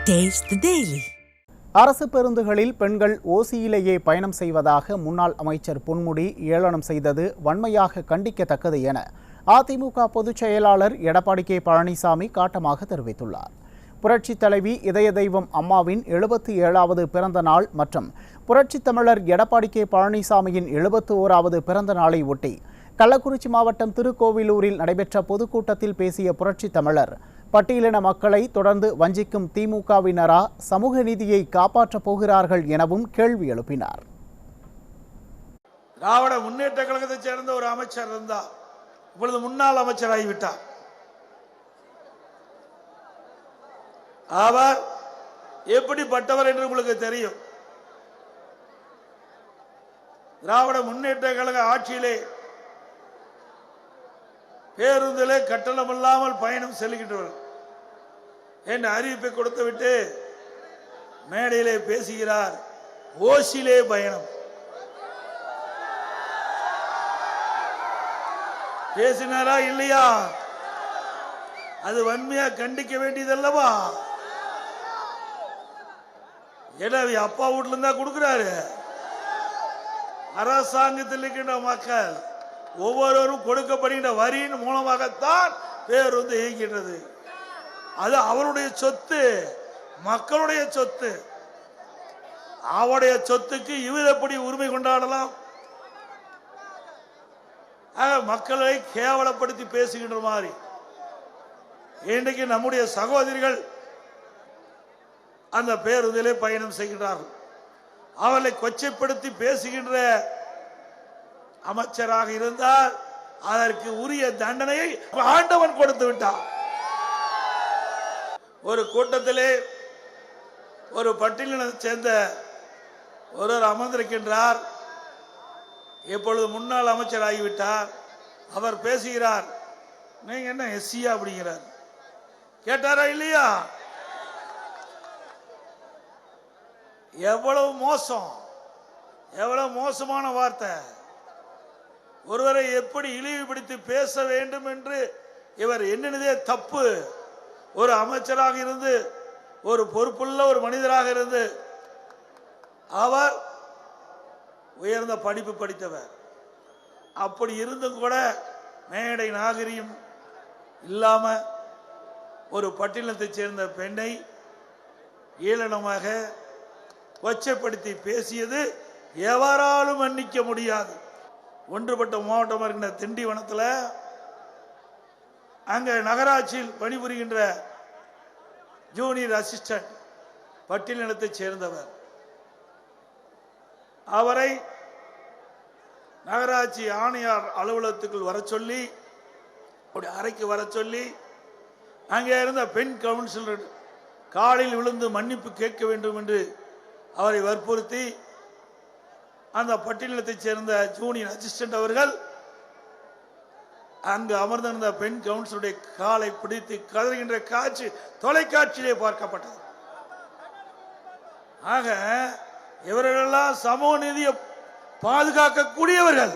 Taste the Daily. அரசு பேருந்துகளில் பெண்கள் ஓசியிலேயே பயணம் செய்வதாக முன்னாள் அமைச்சர் பொன்முடி ஏளனம் செய்தது வன்மையாக கண்டிக்கத்தக்கது என அதிமுக பொதுச் செயலாளர் எடப்பாடி கே பழனிசாமி காட்டமாக தெரிவித்துள்ளார். புரட்சித் தலைவி இதய தெய்வம் அம்மாவின் 77வது பிறந்த நாள் மற்றும் புரட்சித் தமிழர் எடப்பாடி கே பழனிசாமியின் 71வது பிறந்த நாளை ஒட்டி கள்ளக்குறிச்சி மாவட்டம் திருக்கோவிலூரில் நடைபெற்ற பொதுக்கூட்டத்தில் பேசிய புரட்சித் தமிழர், பட்டியலின மக்களை தொடர்ந்து வஞ்சிக்கும் திமுகவினரா சமூக நீதியை காப்பாற்றப் போகிறார்கள் எனவும் கேள்வி எழுப்பினார். திராவிட முன்னேற்ற கழகத்தைச் சேர்ந்த ஒரு அமைச்சர் இருந்தார், இப்பொழுது முன்னாள் அமைச்சராகிவிட்டார். அவர் எப்படிப்பட்டவர் என்று உங்களுக்கு தெரியும். திராவிட முன்னேற்ற கழக ஆட்சியிலே பேருந்திலே கட்டணம் இல்லாமல் பயணம் செல்கின்றவர் என்ற அறிவிப்பை கொடுத்துவிட்டு மேடையிலே பேசுகிறார், ஓசிலே பயணம். பேசினாரா இல்லையா? அது வன்மையா கண்டிக்க வேண்டியதல்லவா? எனவே அப்பா வீட்டுல இருந்தா கொடுக்கிறாரு. அரசாங்கத்தில் இருக்கின்ற மக்கள் ஒவ்வொருவரும் கொடுக்கப்படுகின்ற வரியின் மூலமாகத்தான் பேருந்து இயங்குகின்றது. அது அவருடைய சொத்து, மக்களுடைய சொத்து. அவருடைய சொத்துக்கு இவர் எப்படி உரிமை கொண்டாடலாம்? மக்களை கேவலப்படுத்தி பேசுகின்ற மாதிரி இன்றைக்கு நம்முடைய சகோதரிகள் அந்த பேருந்திலே பயணம் செய்கின்றார்கள். அவர்களை கொச்சைப்படுத்தி பேசுகின்ற அமைச்சராக இருந்தால் அதற்கு உரிய தண்டனையை ஆண்டவன் கொடுத்து விட்டார். ஒரு கூட்டத்திலே ஒரு பட்டியலினை சேர்ந்த ஒருவர் அமர்ந்திருக்கின்றார். இப்பொழுது முன்னாள் அமைச்சர் ஆகிவிட்டார். அவர் பேசுகிறார், நீங்க என்ன எஸ்சியா அப்படிங்கிறார். கேட்டாரா இல்லையா? எவ்வளவு மோசம், எவ்வளவு மோசமான வார்த்தை. ஒருவரை எப்படி இழிவுபடுத்தி பேச வேண்டும் என்று இவர் எண்ணினதே தப்பு. ஒரு அமைச்சராக இருந்து, ஒரு பொறுப்புள்ள ஒரு மனிதராக இருந்து, அவர் உயர்ந்த படிப்பு படித்தவர். அப்படி இருந்தும் கூட மேடை நாகரிகம் இல்லாம ஒரு பட்டியலத்தைச் சேர்ந்த பெண்ணை ஏளனமாக கொச்சைப்படுத்தி பேசியது எவராலும் மன்னிக்க முடியாது. ஒன்றுபட்ட மாவட்டம் இருக்கின்ற திண்டிவனத்தில் அங்க நகராட்சியில் பணிபுரிகின்ற ஜூனியர் அசிஸ்டன்ட் பட்டியலினத்தைச் சேர்ந்தவர். அவரை நகராட்சி ஆணையாளர் அலுவலகத்துக்குள் வர சொல்லி, அறைக்கு வர சொல்லி, அங்கே இருந்த பெண் கவுன்சிலர் காலில் விழுந்து மன்னிப்பு கேட்க வேண்டும் என்று அவரை வற்புறுத்தி அந்த பட்டியலத்தைச் சேர்ந்த ஜூனியர் அசிஸ்டன்ட் அவர்கள் அங்கு அமர்ந்திருந்த பெண் கவுன்சிலுடைய காலை பிடித்து கதறுகின்ற காட்சி தொலைக்காட்சியிலே பார்க்கப்பட்டது. ஆக இவர்களெல்லாம் சமூக நீதியை பாதுகாக்கக்கூடியவர்கள்.